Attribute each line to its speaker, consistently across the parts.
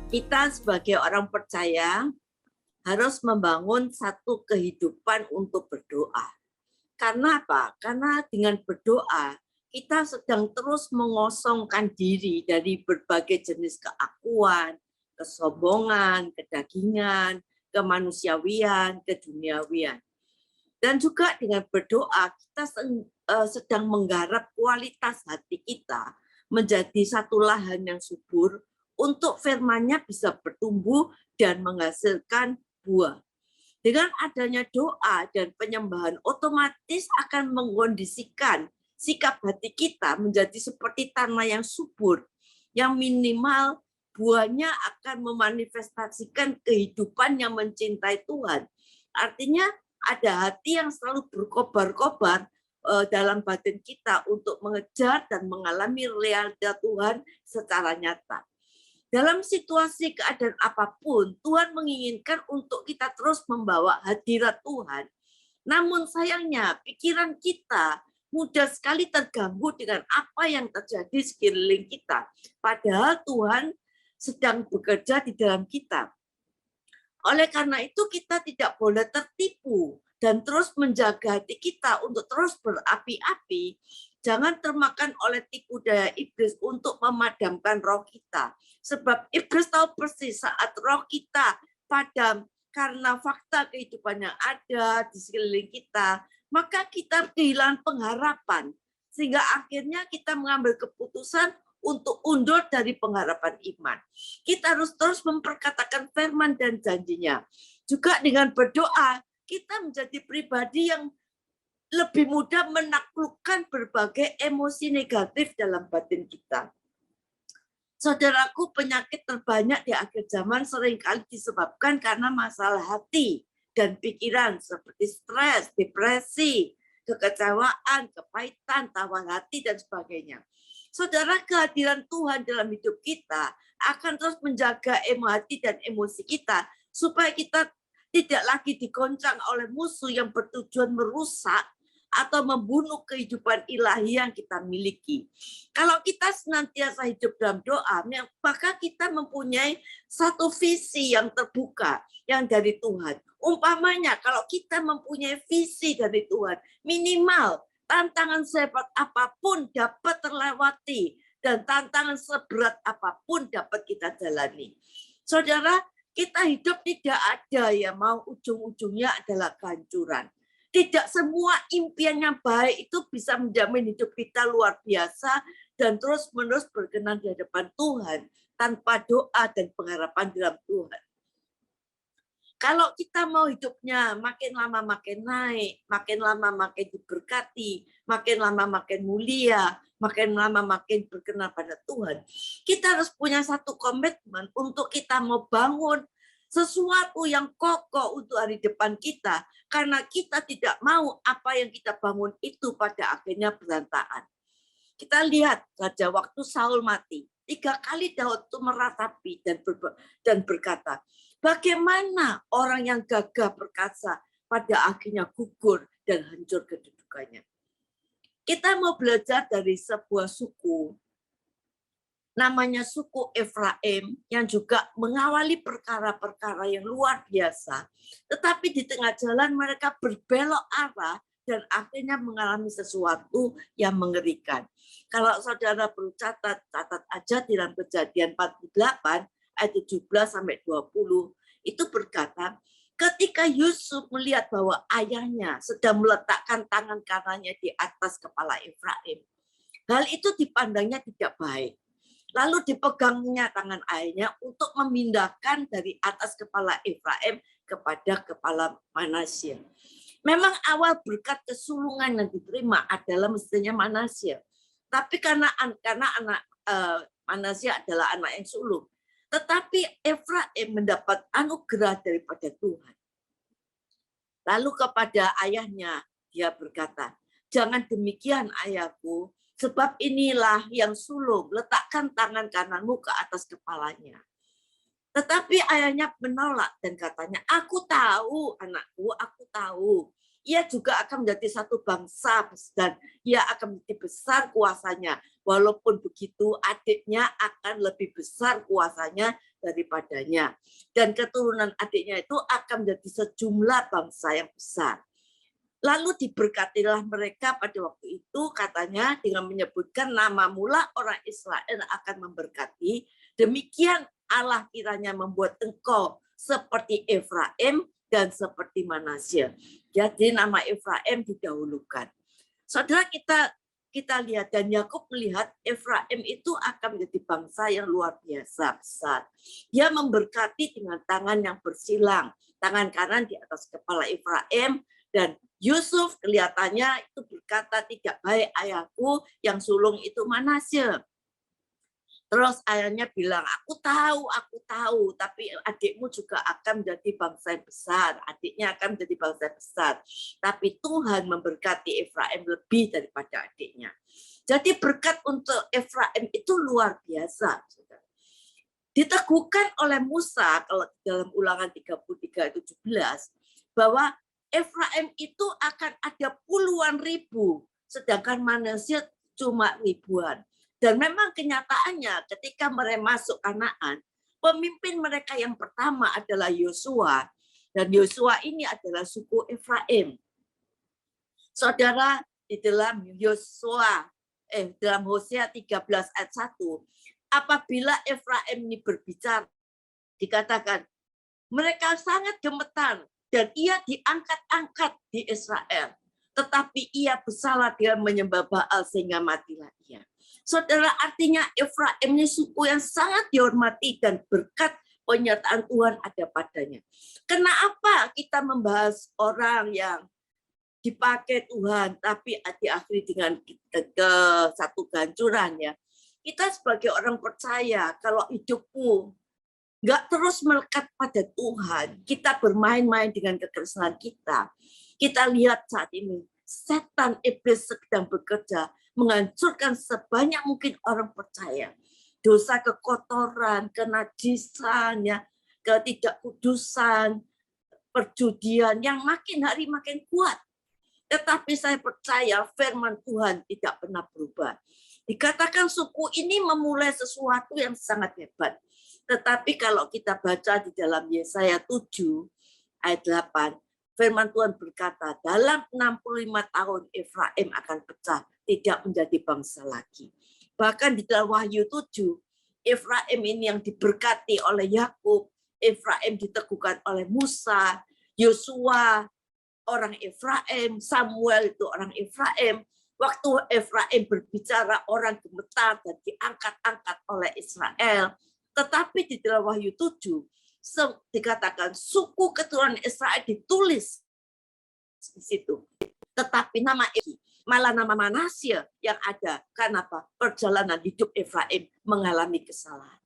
Speaker 1: Kita sebagai orang percaya harus membangun satu kehidupan untuk berdoa. Karena apa? Karena dengan berdoa, kita sedang terus mengosongkan diri dari berbagai jenis keakuan, kesombongan, kedagingan, kemanusiawian, keduniawian. Dan juga dengan berdoa, kita sedang menggarap kualitas hati kita menjadi satu lahan yang subur untuk firman-Nya bisa bertumbuh dan menghasilkan buah. Dengan adanya doa dan penyembahan otomatis akan mengkondisikan sikap hati kita menjadi seperti tanah yang subur, yang minimal buahnya akan memanifestasikan kehidupan yang mencintai Tuhan. Artinya ada hati yang selalu berkobar-kobar dalam batin kita untuk mengejar dan mengalami realita Tuhan secara nyata. Dalam situasi keadaan apapun, Tuhan menginginkan untuk kita terus membawa hadirat Tuhan. Namun sayangnya, pikiran kita mudah sekali terganggu dengan apa yang terjadi sekeliling kita. Padahal Tuhan sedang bekerja di dalam kita. Oleh karena itu, kita tidak boleh tertipu dan terus menjaga hati kita untuk terus berapi-api. Jangan termakan oleh tipu daya iblis untuk memadamkan roh kita. Sebab iblis tahu persis saat roh kita padam karena fakta kehidupan yang ada di sekeliling kita, maka kita kehilangan pengharapan. Sehingga akhirnya kita mengambil keputusan untuk undur dari pengharapan iman. Kita harus terus memperkatakan firman dan janjinya. Juga dengan berdoa, kita menjadi pribadi yang lebih mudah menaklukkan berbagai emosi negatif dalam batin kita. Saudaraku, penyakit terbanyak di akhir zaman seringkali disebabkan karena masalah hati dan pikiran seperti stres, depresi, kekecewaan, kepahitan, tawar hati, dan sebagainya. Saudara, kehadiran Tuhan dalam hidup kita akan terus menjaga hati dan emosi kita supaya kita tidak lagi digoncang oleh musuh yang bertujuan merusak atau membunuh kehidupan ilahi yang kita miliki. Kalau kita senantiasa hidup dalam doa, maka kita mempunyai satu visi yang terbuka, yang dari Tuhan. Umpamanya, kalau kita mempunyai visi dari Tuhan, minimal tantangan sehebat apapun dapat terlewati, dan tantangan seberat apapun dapat kita jalani. Saudara, kita hidup tidak ada yang mau ujung-ujungnya adalah kehancuran. Tidak semua impian yang baik itu bisa menjamin hidup kita luar biasa dan terus-menerus berkenan di hadapan Tuhan tanpa doa dan pengharapan dalam Tuhan. Kalau kita mau hidupnya makin lama makin naik, makin lama makin diberkati, makin lama makin mulia, makin lama makin berkenan pada Tuhan, kita harus punya satu komitmen untuk kita mau bangun sesuatu yang kokoh untuk hari depan kita, karena kita tidak mau apa yang kita bangun itu pada akhirnya berantakan. Kita lihat saja waktu Saul mati, 3 kali Daud itu meratapi dan berkata, bagaimana orang yang gagah perkasa pada akhirnya gugur dan hancur kedudukannya. Kita mau belajar dari sebuah suku, namanya suku Efraim, yang juga mengawali perkara-perkara yang luar biasa. Tetapi di tengah jalan mereka berbelok arah dan akhirnya mengalami sesuatu yang mengerikan. Kalau saudara perlu catat aja di dalam Kejadian 48 ayat 17-20, itu berkata, ketika Yusuf melihat bahwa ayahnya sedang meletakkan tangan kanannya di atas kepala Efraim, hal itu dipandangnya tidak baik. Lalu dipegangnya tangan ayahnya untuk memindahkan dari atas kepala Efraim kepada kepala Manasye. Memang awal berkat kesulungan yang diterima adalah mestinya Manasye. Tapi karena anak Manasye adalah anak yang sulung. Tetapi Efraim mendapat anugerah daripada Tuhan. Lalu kepada ayahnya dia berkata, jangan demikian ayahku, sebab inilah yang sulung, letakkan tangan kananmu ke atas kepalanya. Tetapi ayahnya menolak dan katanya, aku tahu anakku, aku tahu. Ia juga akan menjadi satu bangsa dan ia akan menjadi besar kuasanya. Walaupun begitu adiknya akan lebih besar kuasanya daripadanya. Dan keturunan adiknya itu akan menjadi sejumlah bangsa yang besar. Lalu diberkatilah mereka pada waktu itu, katanya dengan menyebutkan nama mula orang Israel akan memberkati. Demikian Allah kiranya membuat engkau seperti Efraim dan seperti Manasye. Jadi nama Efraim didahulukan. Saudara, kita lihat, dan Yakub melihat Efraim itu akan menjadi bangsa yang luar biasa besar. Dia memberkati dengan tangan yang bersilang, tangan kanan di atas kepala Efraim, dan Yusuf kelihatannya itu berkata, tidak baik ayahku, yang sulung itu Manasye. Terus ayahnya bilang, aku tahu, tapi adikmu juga akan menjadi bangsa yang besar. Adiknya akan menjadi bangsa yang besar. Tapi Tuhan memberkati Efraim lebih daripada adiknya. Jadi berkat untuk Efraim itu luar biasa. Diteguhkan oleh Musa, kalau dalam Ulangan 33:17, bahwa Efraim itu akan ada puluhan ribu, sedangkan Manasye cuma ribuan. Dan memang kenyataannya ketika mereka masuk Kanaan, pemimpin mereka yang pertama adalah Yosua, dan Yosua ini adalah suku Efraim. Saudara, di dalam dalam Hosea 13 ayat 1, apabila Efraim ini berbicara, dikatakan mereka sangat gemetar dan ia diangkat-angkat di Israel, tetapi ia bersalah dengan menyembah Baal sehingga matilah ia. Saudara, artinya Efraim ini suku yang sangat dihormati dan berkat penyertaan Tuhan ada padanya. Kenapa kita membahas orang yang dipakai Tuhan tapi diakhiri dengan satu kehancuran ya? Kita sebagai orang percaya, kalau hidupmu nggak terus melekat pada Tuhan, kita bermain-main dengan kekerasan kita. Kita lihat saat ini, setan iblis sedang bekerja menghancurkan sebanyak mungkin orang percaya. Dosa kekotoran, kenajisan, ya, ketidakkudusan, perjudian yang makin hari makin kuat. Tetapi saya percaya firman Tuhan tidak pernah berubah. Dikatakan suku ini memulai sesuatu yang sangat hebat. Tetapi kalau kita baca di dalam Yesaya 7 ayat 8, firman Tuhan berkata, dalam 65 tahun Efraim akan pecah, tidak menjadi bangsa lagi. Bahkan di dalam Wahyu 7, Efraim ini yang diberkati oleh Yakub, Efraim diteguhkan oleh Musa, Yosua orang Efraim, Samuel itu orang Efraim. Waktu Efraim berbicara, orang gemetar dan diangkat-angkat oleh Israel. Tetapi di dalam Wahyu 7, dikatakan suku keturunan Israel ditulis di situ. Tetapi malah nama Manasye yang ada. Karena apa? Perjalanan hidup Efraim mengalami kesalahan.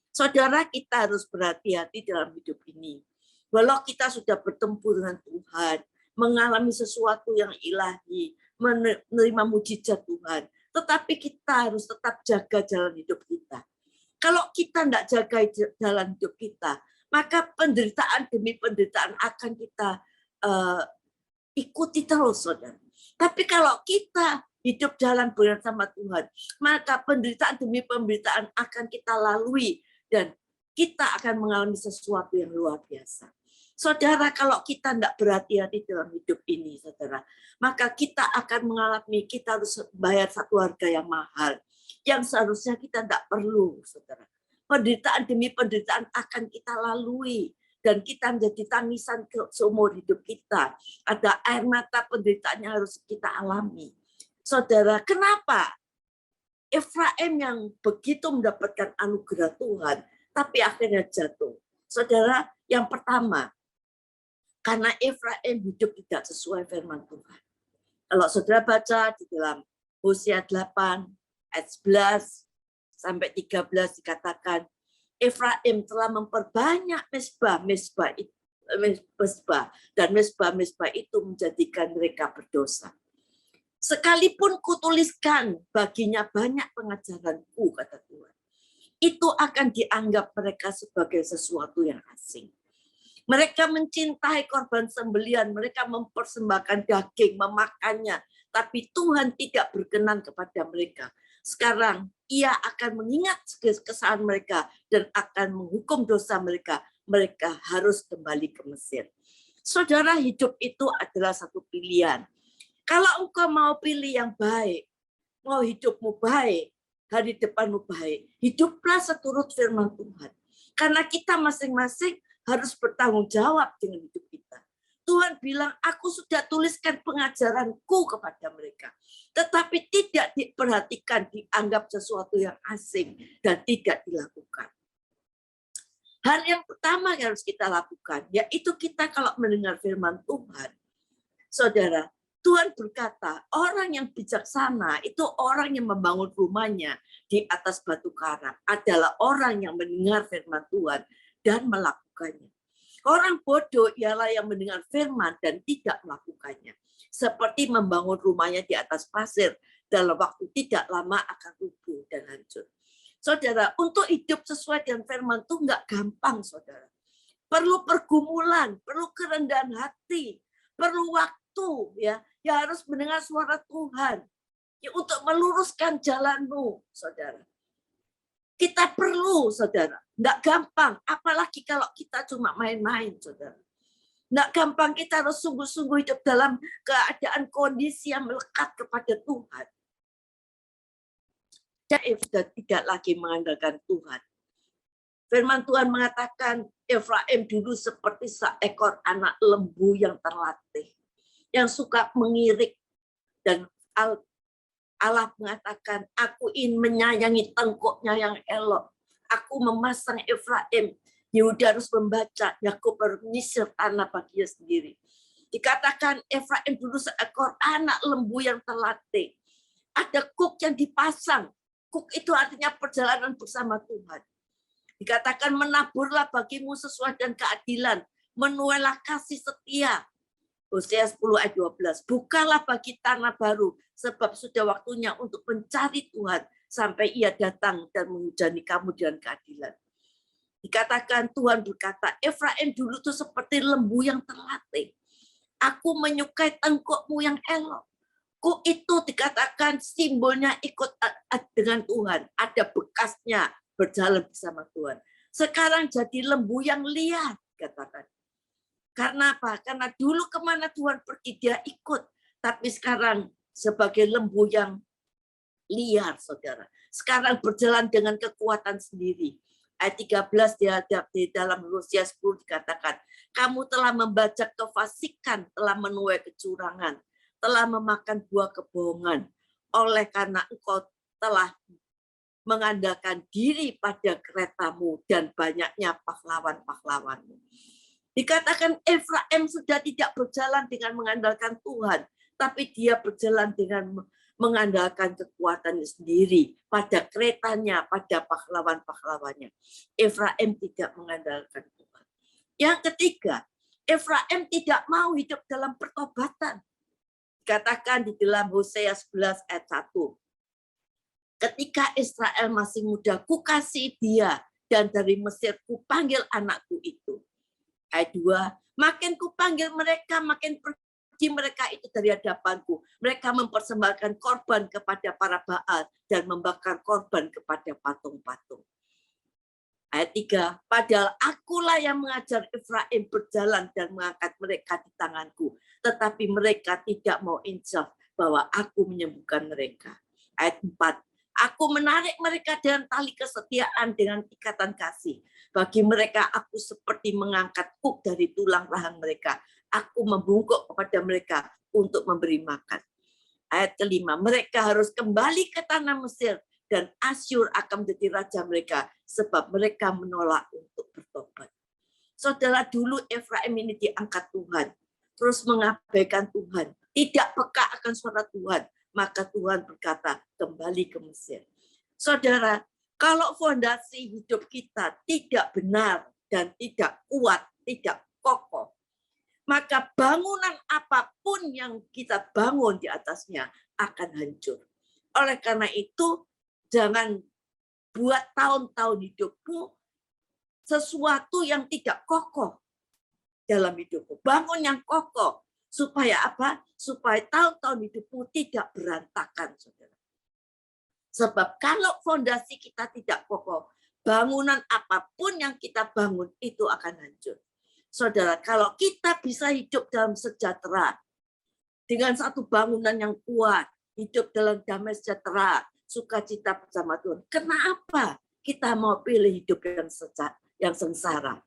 Speaker 1: Saudara, kita harus berhati-hati dalam hidup ini. Walau kita sudah bertempur dengan Tuhan, mengalami sesuatu yang ilahi, menerima mujizat Tuhan, tetapi kita harus tetap jaga jalan hidup kita. Kalau kita tidak jaga jalan hidup kita, maka penderitaan demi penderitaan akan kita ikuti terus, saudara. Tapi kalau kita hidup jalan bersama Tuhan, maka penderitaan demi penderitaan akan kita lalui dan kita akan mengalami sesuatu yang luar biasa. Saudara, kalau kita tidak berhati-hati dalam hidup ini, saudara, maka kita akan mengalami, kita harus bayar satu harga yang mahal, yang seharusnya kita tidak perlu, saudara. Penderitaan demi penderitaan akan kita lalui, dan kita menjadi tangisan seumur hidup kita. Ada air mata penderitaan yang harus kita alami. Saudara, kenapa Efraim yang begitu mendapatkan anugerah Tuhan, tapi akhirnya jatuh? Saudara, yang pertama, karena Efraim hidup tidak sesuai firman Tuhan. Kalau saudara baca di dalam Hosea 8 ayat 11 sampai 13 dikatakan, Efraim telah memperbanyak mezbah dan mezbah itu menjadikan mereka berdosa. Sekalipun kutuliskan baginya banyak pengajaranku, kata Tuhan, itu akan dianggap mereka sebagai sesuatu yang asing. Mereka mencintai korban sembelihan, mereka mempersembahkan daging, memakannya, tapi Tuhan tidak berkenan kepada mereka. Sekarang Ia akan mengingat kesalahan mereka dan akan menghukum dosa mereka. Mereka harus kembali ke Mesir. Saudara, hidup itu adalah satu pilihan. Kalau engkau mau pilih yang baik, mau hidupmu baik, hari depanmu baik, hiduplah seturut firman Tuhan. Karena kita masing-masing harus bertanggung jawab dengan hidup kita. Tuhan bilang, aku sudah tuliskan pengajaranku kepada mereka. Tetapi tidak diperhatikan, dianggap sesuatu yang asing dan tidak dilakukan. Hal yang pertama yang harus kita lakukan, yaitu kita kalau mendengar firman Tuhan, saudara, Tuhan berkata, orang yang bijaksana itu orang yang membangun rumahnya di atas batu karang, adalah orang yang mendengar firman Tuhan dan melakukannya. Orang bodoh ialah yang mendengar firman dan tidak melakukannya. Seperti membangun rumahnya di atas pasir, dalam waktu tidak lama akan rubuh dan hancur. Saudara, untuk hidup sesuai dengan firman itu nggak gampang, saudara. Perlu pergumulan, perlu kerendahan hati, perlu waktu, ya harus mendengar suara Tuhan ya, untuk meluruskan jalanmu, saudara. Kita perlu, saudara. Nggak gampang, apalagi kalau kita cuma main-main, saudara. Nggak gampang, kita harus sungguh-sungguh hidup dalam keadaan kondisi yang melekat kepada Tuhan. Sudah tidak lagi mengandalkan Tuhan. Firman Tuhan mengatakan, Efraim dulu seperti seekor anak lembu yang terlatih, yang suka mengirik. Dan Allah mengatakan, aku ingin menyayangi tengkuknya yang elok. Aku memasang Efraim. Yehuda harus membaca, Yakub harus menyisir tanah baginya sendiri. Dikatakan Efraim dulu seekor anak lembu yang terlatih. Ada kuk yang dipasang. Kuk itu artinya perjalanan bersama Tuhan. Dikatakan menaburlah bagimu sesuai dengan keadilan. Menuailah kasih setia. Hosea 10 ayat 12. Bukalah bagi tanah baru. Sebab sudah waktunya untuk mencari Tuhan. Sampai ia datang dan menghujani kamu dengan keadilan. Dikatakan Tuhan berkata, Efraim dulu itu seperti lembu yang terlatih. Aku menyukai tengkukmu yang elok. Kuk itu dikatakan simbolnya ikut dengan Tuhan. Ada bekasnya berjalan bersama Tuhan. Sekarang jadi lembu yang liar, katakan. Karena apa? Karena dulu kemana Tuhan pergi, dia ikut. Tapi sekarang sebagai lembu yang liar, saudara. Sekarang berjalan dengan kekuatan sendiri. Ayat 13 di dalam Hosea 10 dikatakan, kamu telah membajak kefasikan, telah menuai kecurangan, telah memakan buah kebohongan, oleh karena engkau telah mengandalkan diri pada keretamu dan banyaknya pahlawan-pahlawanmu. Dikatakan Efraim sudah tidak berjalan dengan mengandalkan Tuhan, tapi dia berjalan dengan mengandalkan kekuatannya sendiri, pada keretanya, pada pahlawan-pahlawannya. Efraim tidak mengandalkan Tuhan. Yang ketiga, Efraim tidak mau hidup dalam pertobatan. Dikatakan di dalam Hosea 11 ayat 1. Ketika Israel masih muda, kukasih dia, dan dari Mesir kupanggil anakku itu. Ayat 2, makin kupanggil mereka, makin pergi mereka itu dari hadapanku. Mereka mempersembahkan korban kepada para Baal dan membakar korban kepada patung-patung. Ayat 3, padahal akulah yang mengajar Efraim berjalan dan mengangkat mereka di tanganku. Tetapi mereka tidak mau insaf bahwa aku menyembuhkan mereka. Ayat 4, aku menarik mereka dengan tali kesetiaan dengan ikatan kasih. Bagi mereka aku seperti mengangkat kuk dari tulang rahang mereka. Aku membungkuk kepada mereka untuk memberi makan. Ayat kelima, mereka harus kembali ke tanah Mesir dan Asyur akan menjadi raja mereka sebab mereka menolak untuk bertobat. Saudara, dulu Efraim ini diangkat Tuhan, terus mengabaikan Tuhan, tidak peka akan suara Tuhan, maka Tuhan berkata kembali ke Mesir. Saudara, kalau fondasi hidup kita tidak benar dan tidak kuat, tidak kokoh, maka bangunan apapun yang kita bangun di atasnya akan hancur. Oleh karena itu, jangan buat tahun-tahun hidupmu sesuatu yang tidak kokoh dalam hidupmu. Bangun yang kokoh. Supaya apa? Supaya tahun-tahun hidupmu tidak berantakan, saudara. Sebab kalau fondasi kita tidak kokoh, bangunan apapun yang kita bangun itu akan hancur. Saudara, kalau kita bisa hidup dalam sejahtera, dengan satu bangunan yang kuat, hidup dalam damai sejahtera, sukacita bersama Tuhan. Kenapa kita mau pilih hidup yang sengsara?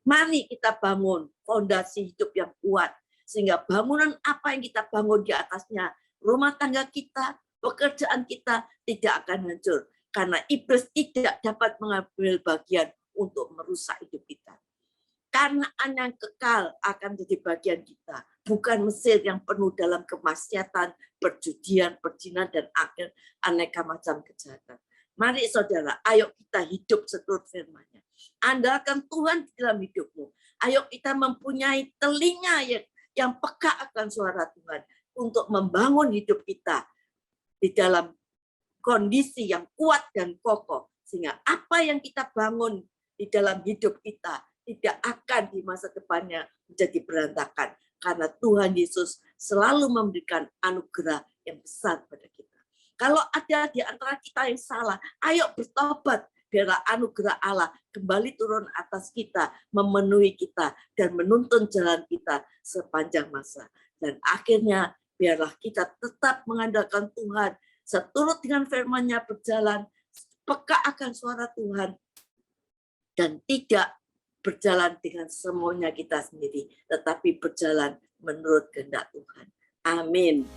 Speaker 1: Mari kita bangun fondasi hidup yang kuat, sehingga bangunan apa yang kita bangun di atasnya, rumah tangga kita, pekerjaan kita tidak akan hancur. Karena iblis tidak dapat mengambil bagian untuk merusak hidup kita. Kanaan yang kekal akan jadi bagian kita. Bukan Mesir yang penuh dalam kemaksiatan, perjudian, perzinahan, dan akhir aneka macam kejahatan. Mari saudara, ayo kita hidup seturut firman-Nya. Andalkan Tuhan di dalam hidupmu. Ayo kita mempunyai telinga yang peka akan suara Tuhan untuk membangun hidup kita di dalam kondisi yang kuat dan kokoh. Sehingga apa yang kita bangun di dalam hidup kita tidak akan di masa depannya menjadi berantakan. Karena Tuhan Yesus selalu memberikan anugerah yang besar pada kita. Kalau ada di antara kita yang salah, ayo bertobat. Biarlah anugerah Allah kembali turun atas kita, memenuhi kita, dan menuntun jalan kita sepanjang masa. Dan akhirnya biarlah kita tetap mengandalkan Tuhan, seturut dengan firman-Nya berjalan, peka akan suara Tuhan, dan tidak berjalan dengan semuanya kita sendiri, tetapi berjalan menurut kehendak Tuhan. Amin.